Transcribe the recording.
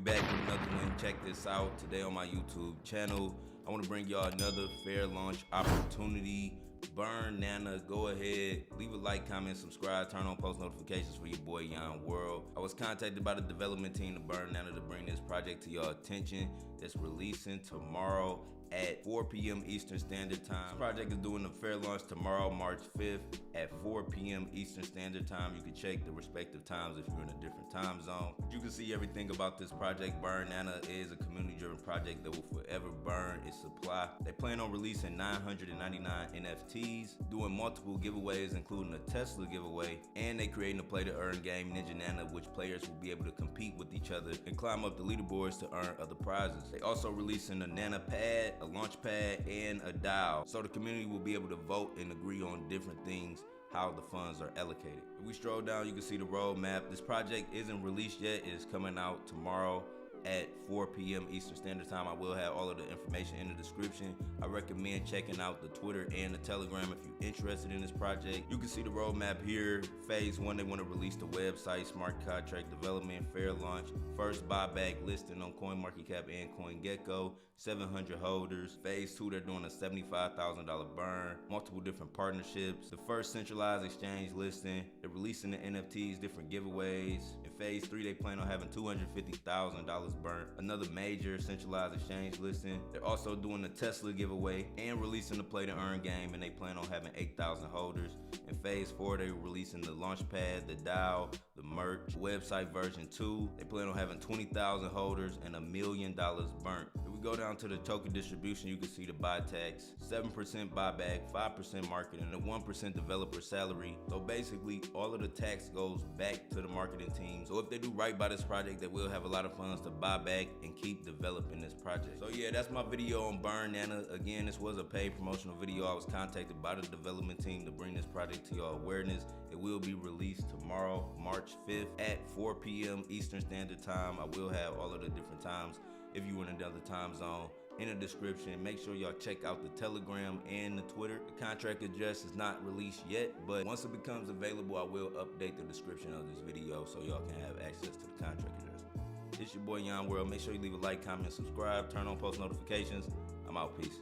back with another one. Check this out. Today on my YouTube channel, I want to bring y'all another fair launch opportunity. Burnana. Go ahead, leave a like, comment, subscribe, turn on post notifications for your boy Yon World. I was contacted by the development team of Burnana to bring this project to your attention. It's releasing tomorrow at 4 p.m. Eastern Standard Time. This project is doing a fair launch tomorrow, March 5th at 4 p.m. Eastern Standard Time. You can check the respective times if you're in a different time zone. You can see everything about this project. Burnana is a community-driven project that will forever burn its supply. They plan on releasing 999 NFTs, doing multiple giveaways, including a Tesla giveaway, and they creating a play-to-earn game, Nana, which players will be able to compete with each other and climb up the leaderboards to earn other prizes. They also releasing a Nana pad, a launch pad, and a DAO, so the community will be able to vote and agree on different things, how the funds are allocated. If we stroll down, you can see the roadmap. This project isn't released yet. It is coming out tomorrow at 4 p.m. Eastern Standard Time. I will have all of the information in the description. I recommend checking out the Twitter and the Telegram if you're interested in this project. You can see the roadmap here. Phase 1, they want to release the website, smart contract development, fair launch, first buyback listing on CoinMarketCap and CoinGecko, 700 holders. Phase 2, they're doing a $75,000 burn, multiple different partnerships, the first centralized exchange listing, they're releasing the NFTs, different giveaways. In phase 3, they plan on having $250,000 burnt, another major centralized exchange listing. They're also doing the Tesla giveaway and releasing the play to earn game, and they plan on having 8,000 holders. In phase 4, they're releasing the launchpad, the DAO, the merch, website version 2. They plan on having 20,000 holders and $1 million burnt. If we go down to the token distribution, you can see the buy tax, 7% buyback, 5% marketing, and a 1% developer salary. So basically all of the tax goes back to the marketing team. So if they do right by this project, they will have a lot of funds to buy back and keep developing this project. So yeah, that's my video on Burnana. Again, this was a paid promotional video. I was contacted by the development team to bring this project to your awareness. It will be released tomorrow, March 5th at 4 p.m. Eastern Standard Time. I will have all of the different times if you were in another time zone in the description. Make sure y'all check out the Telegram and the Twitter. The contract address is not released yet, but once it becomes available, I will update the description of this video so y'all can have access to the contract address. It's your boy Yon World. Make sure you leave a like, comment, subscribe, turn on post notifications. I'm out. Peace.